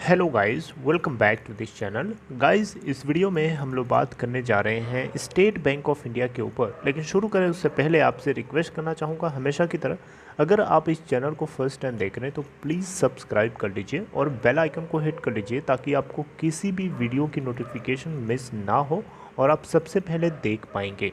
Hello guys, welcome back to this channel. Guys, इस video में हम लोग बात करने जा रहे हैं स्टेट बैंक ऑफ इंडिया के ऊपर। लेकिन शुरू करें उससे पहले आपसे रिक्वेस्ट करना चाहूँगा हमेशा की तरह, अगर आप इस चैनल को फर्स्ट टाइम देख रहे हैं तो प्लीज़ सब्सक्राइब कर लीजिए और बेल आइकन को हिट कर लीजिए ताकि आपको किसी भी वीडियो की नोटिफिकेशन मिस ना हो और आप सबसे पहले देख पाएंगे।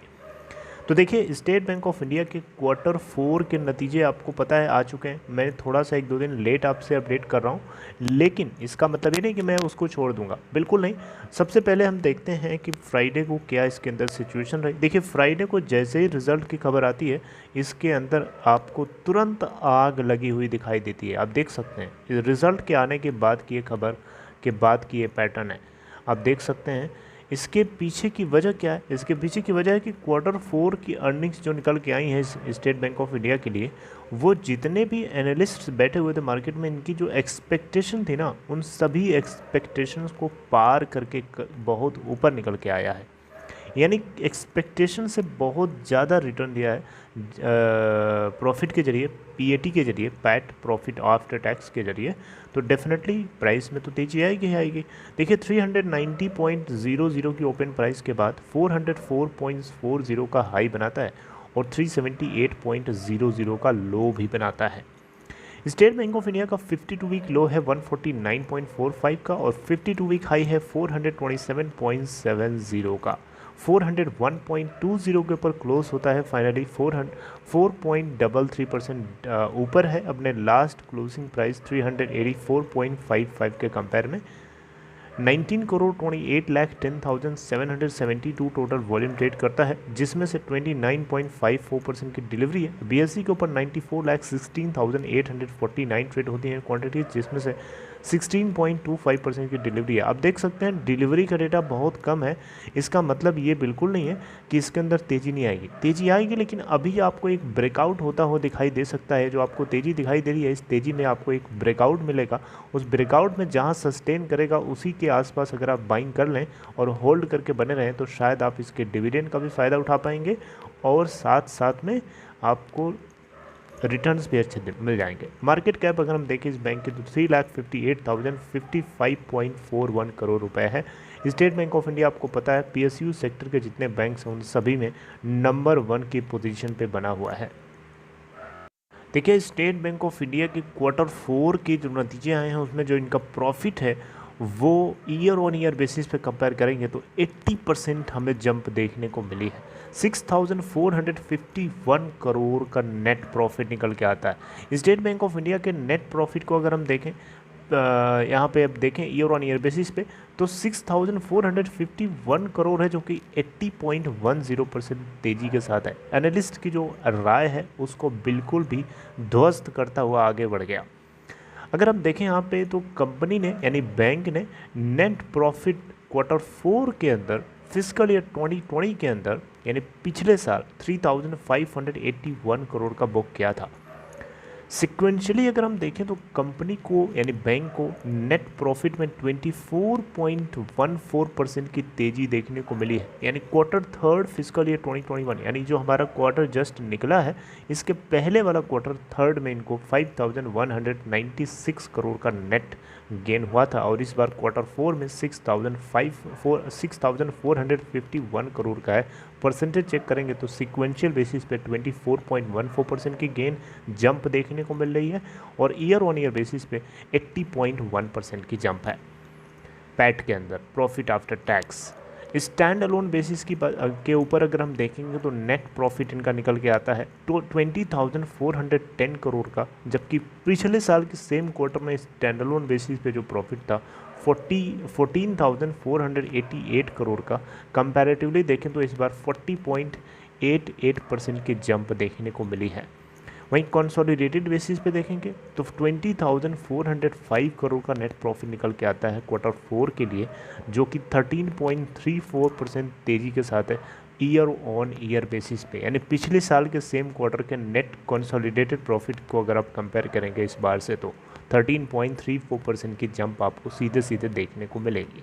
तो देखिए, स्टेट बैंक ऑफ इंडिया के क्वार्टर 4 के नतीजे आपको पता है आ चुके हैं। मैं थोड़ा सा 1-2 दिन लेट आपसे अपडेट कर रहा हूँ, लेकिन इसका मतलब ये नहीं कि मैं उसको छोड़ दूंगा, बिल्कुल नहीं। सबसे पहले हम देखते हैं कि फ्राइडे को क्या इसके अंदर सिचुएशन रही। देखिए, फ्राइडे को जैसे ही रिज़ल्ट की खबर आती है, इसके अंदर आपको तुरंत आग लगी हुई दिखाई देती है। आप देख सकते हैं रिज़ल्ट के आने के बाद की ये खबर के बाद की ये पैटर्न है। आप देख सकते हैं इसके पीछे की वजह क्या है। इसके पीछे की वजह है कि क्वार्टर 4 की अर्निंग्स जो निकल के आई हैं स्टेट बैंक ऑफ इंडिया के लिए, वो जितने भी एनालिस्ट्स बैठे हुए थे मार्केट में, इनकी जो एक्सपेक्टेशन थी ना, उन सभी एक्सपेक्टेशंस को पार करके बहुत ऊपर निकल के आया है। यानी एक्सपेक्टेशन से बहुत ज़्यादा रिटर्न दिया है प्रॉफिट के जरिए, पीएटी के जरिए, पैट प्रॉफिट आफ्टर टैक्स के जरिए। तो डेफिनेटली प्राइस में तो तेज़ी आएगी ही आएगी। देखिए, 390.00 की ओपन प्राइस के बाद 404.40 का हाई बनाता है और 378.00 का लो भी बनाता है। स्टेट बैंक ऑफ इंडिया का 52 वीक लो है 149.45 का और 52 वीक हाई है 427.70 का। 401.20 के ऊपर क्लोज होता है फाइनली। 4.33% ऊपर है अपने लास्ट क्लोजिंग प्राइस 384.55 के कंपेयर में। 19,28,10,772 टोटल वॉल्यूम ट्रेड करता है, जिसमें से 29.54% की डिलीवरी है। बीएससी के ऊपर 94,16,849 ट्रेड होती हैं क्वांटिटीज, जिसमें से 16.25% की डिलीवरी है। आप देख सकते हैं डिलीवरी का डेटा बहुत कम है। इसका मतलब ये बिल्कुल नहीं है कि इसके अंदर तेज़ी नहीं आएगी, तेज़ी आएगी, लेकिन अभी आपको एक ब्रेकआउट होता हुआ दिखाई दे सकता है। जो आपको तेज़ी दिखाई दे रही है, इस तेज़ी में आपको एक ब्रेकआउट मिलेगा। उस ब्रेकआउट में जहाँ सस्टेन करेगा उसी के आसपास अगर आप बाइंग कर लें और होल्ड करके बने रहें तो शायद आप इसके डिविडेंड का भी फ़ायदा उठा पाएंगे और साथ साथ में आपको रिटर्न्स भी अच्छे मिल जाएंगे। मार्केट कैप अगर हम देखें इस बैंक की तो 3,58,055.41 करोड़ रुपए है। स्टेट बैंक ऑफ इंडिया आपको पता है पीएसयू सेक्टर के जितने बैंक्स हैं उन सभी में नंबर 1 की पोजीशन पे बना हुआ है। देखिए, स्टेट बैंक ऑफ इंडिया के क्वार्टर 4 के जो नतीजे आए हैं उसमें जो इनका प्रॉफिट है वो ईयर ऑन ईयर बेसिस पे कंपेयर करेंगे तो 80% हमें जंप देखने को मिली है। 6,451 करोड़ का नेट प्रॉफिट निकल के आता है। स्टेट बैंक ऑफ इंडिया के नेट प्रॉफिट को अगर हम देखें, यहाँ पे अब देखें ईयर ऑन ईयर बेसिस पे, तो 6,451 करोड़ है, जो कि 80.10% तेज़ी के साथ है। एनालिस्ट की जो राय है उसको बिल्कुल भी ध्वस्त करता हुआ आगे बढ़ गया। अगर हम देखें यहाँ पे तो कंपनी ने यानी बैंक ने नेट प्रॉफिट क्वार्टर 4 के अंदर फिजिकल ईयर 2020 के अंदर यानी पिछले साल 3,581 करोड़ का बुक किया था। सिक्वेंशली अगर हम देखें तो कंपनी को यानी बैंक को नेट प्रॉफिट में 24.14% की तेज़ी देखने को मिली है। यानी क्वार्टर 3 फिजिकल ईयर 2021 यानी जो हमारा क्वार्टर जस्ट निकला है, इसके पहले वाला क्वार्टर 3 में इनको 5,196 करोड़ का नेट गेन हुआ था और इस बार क्वार्टर 4 में 6,451 करोड़ का है। परसेंटेज चेक करेंगे तो सिक्वेंशियल बेसिस पे 24.14% की गेन जंप देखने को मिल रही है और ईयर ऑन ईयर बेसिस पे 80.1% की जंप है। पैट के अंदर profit after tax stand alone basis के ऊपर अगर हम देखेंगे तो नेट प्रॉफिट इनका निकल के आता है तो 20,410 करोड़ का, जबकि पिछले साल के सेम क्वार्टर में स्टैंड अलोन बेसिस पे जो प्रॉफिट था 14,488 करोड़ का। कंपैरेटिवली देखें तो इस बार 40.88% की जंप देखने को मिली है। वहीं कंसोलिडेटेड बेसिस पे देखेंगे तो 20,405 करोड़ का नेट प्रॉफिट निकल के आता है क्वार्टर 4 के लिए, जो कि 13.34% तेज़ी के साथ है ईयर ऑन ईयर बेसिस पे। यानी पिछले साल के सेम क्वार्टर के नेट कंसोलिडेटेड प्रॉफिट को अगर आप कंपेयर करेंगे इस बार से तो 13.34% की जंप आपको सीधे सीधे देखने को मिलेगी।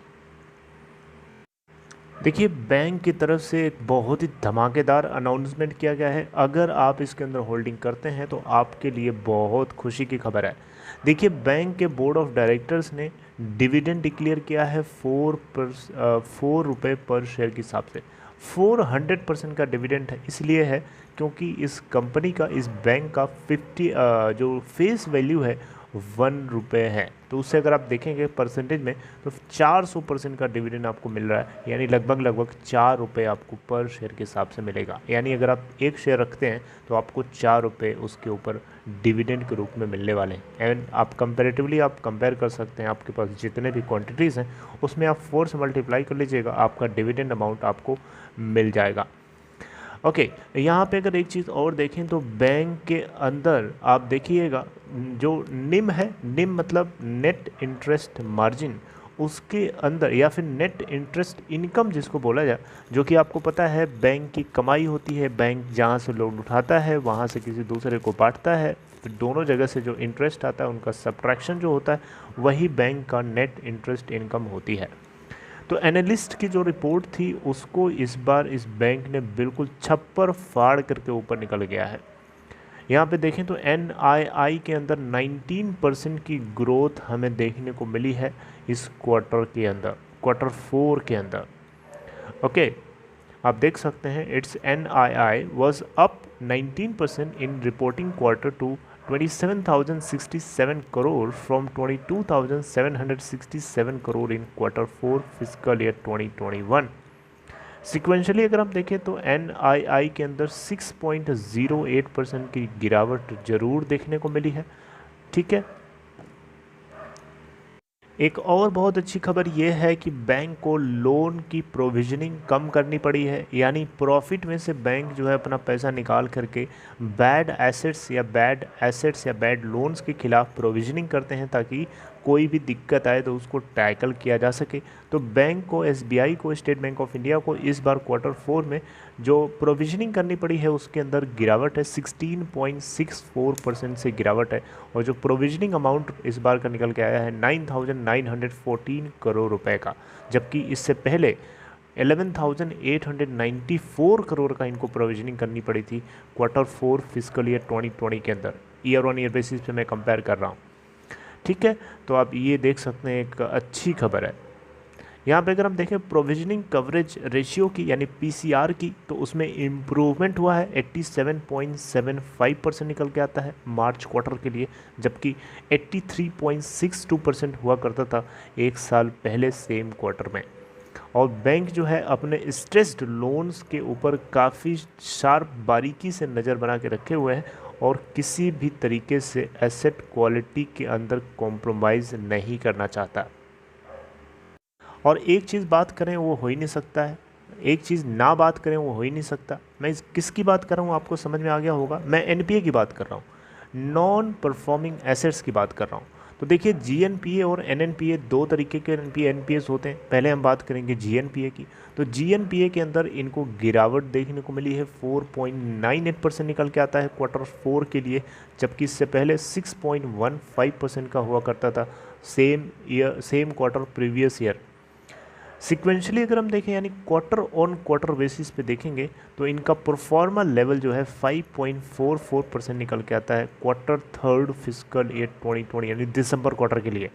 देखिए, बैंक की तरफ से एक बहुत ही धमाकेदार अनाउंसमेंट किया गया है। अगर आप इसके अंदर होल्डिंग करते हैं तो आपके लिए बहुत खुशी की खबर है। देखिए बैंक के बोर्ड ऑफ डायरेक्टर्स ने डिविडेंड डिक्लेयर किया है 4 रुपये पर शेयर के हिसाब से। 400% का डिविडेंड है, इसलिए है क्योंकि इस कंपनी का, इस बैंक का 50 जो फेस वैल्यू है 1 रुपये है। तो उससे अगर आप देखेंगे परसेंटेज में तो 400% का डिविडेंड आपको मिल रहा है, यानी लगभग 4 रुपये आपको पर शेयर के हिसाब से मिलेगा। यानी अगर आप एक शेयर रखते हैं तो आपको 4 रुपये उसके ऊपर डिविडेंड के रूप में मिलने वाले हैं। एंड आप कंपेरेटिवली आप कंपेयर कर सकते हैं, आपके पास जितने भी क्वांटिटीज़ हैं उसमें आप 4 से मल्टीप्लाई कर लीजिएगा, आपका डिविडेंड अमाउंट आपको मिल जाएगा। ओके, यहाँ पे अगर एक चीज़ और देखें तो बैंक के अंदर आप देखिएगा जो निम है, निम मतलब नेट इंटरेस्ट मार्जिन, उसके अंदर या फिर नेट इंटरेस्ट इनकम जिसको बोला जाए, जो कि आपको पता है बैंक की कमाई होती है, बैंक जहाँ से लोन उठाता है वहाँ से किसी दूसरे को बांटता है, फिर दोनों जगह से जो इंटरेस्ट आता है उनका सब्ट्रैक्शन जो होता है वही बैंक का नेट इंटरेस्ट इनकम होती है। तो एनालिस्ट की जो रिपोर्ट थी उसको इस बार इस बैंक ने बिल्कुल छप्पर फाड़ करके ऊपर निकल गया है। यहाँ पे देखें तो NII के अंदर 19% की ग्रोथ हमें देखने को मिली है इस क्वार्टर के अंदर, क्वार्टर 4 के अंदर। ओके, आप देख सकते हैं it's NII was up 19% in reporting quarter to 27,067 crore from 22,767 crore in quarter 4 physical year 2021। Sequentially अगर हम देखें तो NII के अंदर 6.08% की गिरावट जरूर देखने को मिली है। ठीक है, एक और बहुत अच्छी खबर यह है कि बैंक को लोन की प्रोविजनिंग कम करनी पड़ी है, यानी प्रॉफिट में से बैंक जो है अपना पैसा निकाल करके बैड एसेट्स या बैड लोन्स के खिलाफ प्रोविजनिंग करते हैं ताकि कोई भी दिक्कत आए तो उसको टैकल किया जा सके। तो बैंक को, SBI को, स्टेट बैंक ऑफ इंडिया को इस बार क्वार्टर 4 में जो प्रोविजनिंग करनी पड़ी है उसके अंदर गिरावट है, 16.64% से गिरावट है। और जो प्रोविजनिंग अमाउंट इस बार का निकल के आया है 9,914 करोड़ रुपए का, जबकि इससे पहले 11,894 करोड़ का इनको प्रोविजनिंग करनी पड़ी थी क्वार्टर 4 फिजिकल ईयर 2020 के अंदर। ईयर ऑन ईयर बेसिस पे मैं कंपेयर कर रहा हूँ। ठीक है, तो आप ये देख सकते हैं एक अच्छी खबर है। यहाँ पे अगर हम देखें प्रोविजनिंग कवरेज रेशियो की यानी PCR की, तो उसमें इम्प्रूवमेंट हुआ है, 87.75% निकल के आता है मार्च क्वार्टर के लिए, जबकि 83.62% हुआ करता था एक साल पहले सेम क्वार्टर में। और बैंक जो है अपने स्ट्रेस्ड लोन्स के ऊपर काफ़ी शार्प बारीकी से नज़र बना के रखे हुए हैं और किसी भी तरीके से एसेट क्वालिटी के अंदर कॉम्प्रोमाइज़ नहीं करना चाहता। और एक चीज़ बात करें वो हो ही नहीं सकता है, एक चीज़ ना बात करें वो हो ही नहीं सकता। मैं किसकी बात कर रहा हूँ आपको समझ में आ गया होगा, मैं NPA की बात कर रहा हूँ, नॉन परफॉर्मिंग एसेट्स की बात कर रहा हूँ। तो देखिए GNPA और NNPA दो तरीके के NPAs होते हैं। पहले हम बात करेंगे GNPA की। तो GNPA के अंदर इनको गिरावट देखने को मिली है, 4.98% निकल के आता है क्वार्टर 4 के लिए, जबकि इससे पहले 6.15% का हुआ करता था same quarter previous year. Sequentially अगर हम देखें यानी क्वार्टर ऑन क्वार्टर बेसिस पे देखेंगे तो इनका परफॉर्मा लेवल जो है 5.44% निकल के आता है क्वार्टर 3 फिजिकल ईयर 2020 यानी दिसंबर क्वार्टर के लिए।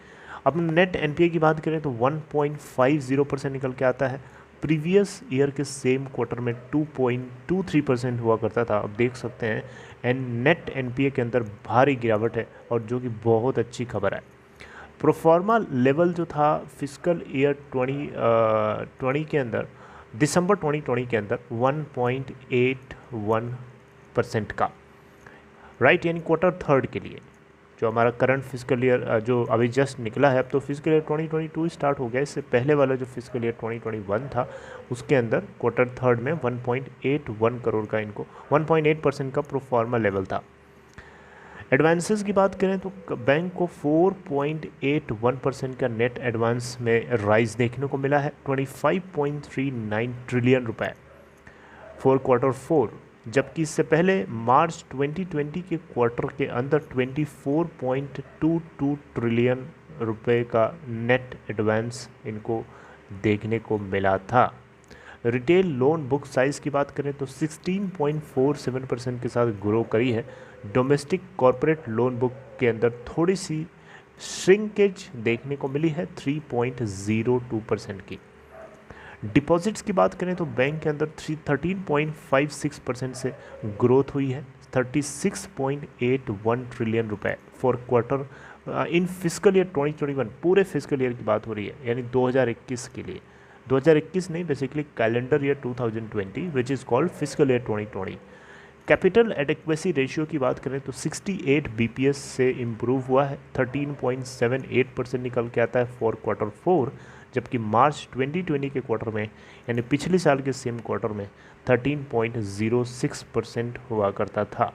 अब नेट NPA की बात करें तो 1.50% निकल के आता है, प्रीवियस ईयर के सेम क्वार्टर में 2.23% हुआ करता था। अब देख सकते हैं नेट NPA के अंदर भारी गिरावट है और जो कि बहुत अच्छी खबर है। प्रोफॉर्मा लेवल जो था फिजिकल ईयर 2020 के अंदर, दिसंबर 2020 के अंदर 1.81% का, राइट, यानी क्वार्टर 3 के लिए जो हमारा करंट फिजिकल ईयर जो अभी जस्ट निकला है। अब तो फिजिकल ईयर 2022 स्टार्ट हो गया, इससे पहले वाला जो फिजिकल ईयर 2021 था उसके अंदर क्वार्टर 3 में 1.81 करोड़ का इनको 1.8% का प्रोफॉर्मा लेवल था। एडवांसेस की बात करें तो बैंक को 4.81% का नेट एडवांस में राइज देखने को मिला है, 25.39 ट्रिलियन रुपए फॉर क्वार्टर 4, जबकि इससे पहले मार्च 2020 के क्वार्टर के अंदर 24.22 ट्रिलियन रुपए का नेट एडवांस इनको देखने को मिला था। रिटेल लोन बुक साइज़ की बात करें तो 16.47% के साथ ग्रो करी है, डोमेस्टिक कॉरपोरेट लोन बुक के अंदर थोड़ी सी श्रिंकेज देखने को मिली है 3.02% की। डिपॉजिट्स की बात करें तो बैंक के अंदर 13.56% से ग्रोथ हुई है 36.81 ट्रिलियन रुपए for quarter in physical year 2021। पूरे फिजिकल ईयर की बात हो रही है, यानी 2021 के लिए, 2021 नहीं, basically calendar year 2020 which is called physical year 2020। Capital adequacy ratio की बात करें तो 68 बीपीएस से इम्प्रूव हुआ है, 13.78% निकल के आता है फॉर क्वार्टर 4, जबकि मार्च 2020 के क्वार्टर में यानी पिछले साल के सेम क्वार्टर में 13.06% हुआ करता था।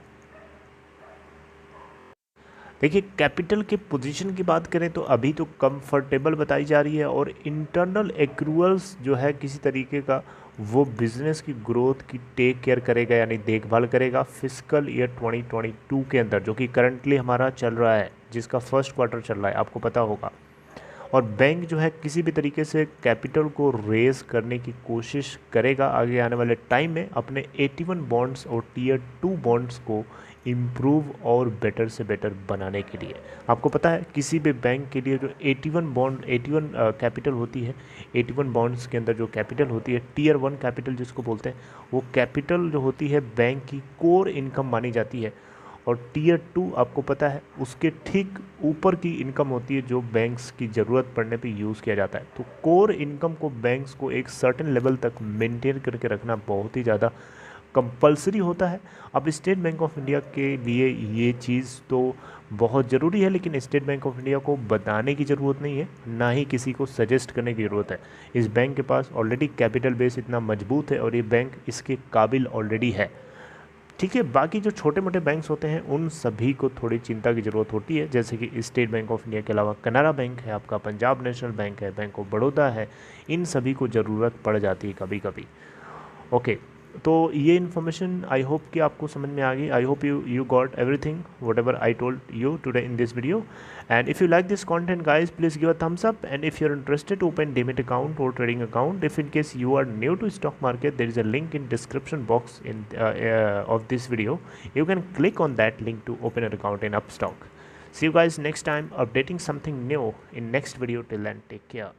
देखिए, कैपिटल के पोजीशन की बात करें तो अभी तो कंफर्टेबल बताई जा रही है, और इंटरनल एक्रूअल्स जो है किसी तरीके का वो बिजनेस की ग्रोथ की टेक केयर करेगा, यानी देखभाल करेगा फिजिकल ईयर 2022 के अंदर, जो कि करंटली हमारा चल रहा है, जिसका फर्स्ट क्वार्टर चल रहा है, आपको पता होगा। और बैंक जो है किसी भी तरीके से कैपिटल को रेज करने की कोशिश करेगा आगे आने वाले टाइम में अपने 81 बॉन्ड्स और टीयर 2 बॉन्ड्स को इम्प्रूव और बेटर से बेटर बनाने के लिए। आपको पता है किसी भी बैंक के लिए जो 81 कैपिटल होती है, 81 बॉन्ड्स के अंदर जो कैपिटल होती है, टीयर 1 कैपिटल जिसको बोलते हैं, वो कैपिटल जो होती है बैंक की कोर इनकम मानी जाती है। और टीयर 2 आपको पता है उसके ठीक ऊपर की इनकम होती है जो बैंक्स की ज़रूरत पड़ने पे यूज़ किया जाता है। तो कोर इनकम को बैंक्स को एक सर्टेन लेवल तक मेंटेन करके रखना बहुत ही ज़्यादा कंपलसरी होता है। अब स्टेट बैंक ऑफ इंडिया के लिए ये चीज़ तो बहुत ज़रूरी है, लेकिन स्टेट बैंक ऑफ इंडिया को बताने की ज़रूरत नहीं है, ना ही किसी को सजेस्ट करने की ज़रूरत है। इस बैंक के पास ऑलरेडी कैपिटल बेस इतना मजबूत है और ये बैंक इसके काबिल ऑलरेडी है। ठीक है, बाकी जो छोटे मोटे बैंक्स होते हैं उन सभी को थोड़ी चिंता की ज़रूरत होती है, जैसे कि स्टेट बैंक ऑफ इंडिया के अलावा कनारा बैंक है, आपका पंजाब नेशनल बैंक है, बैंक ऑफ बड़ौदा है, इन सभी को ज़रूरत पड़ जाती है कभी कभी। ओके, तो ये इन्फॉर्मेशन आई होप कि आपको समझ में आ गई। I hope you got everything whatever I told you today in this video, and if you like this content guys, please give a thumbs up, and if you're interested to open Demat account or trading account, if in case you are new to stock market, there is a link in description box in of this video. You can click on that link to open an account in Upstock. See you guys next time, updating something new in next video. Till then, take care.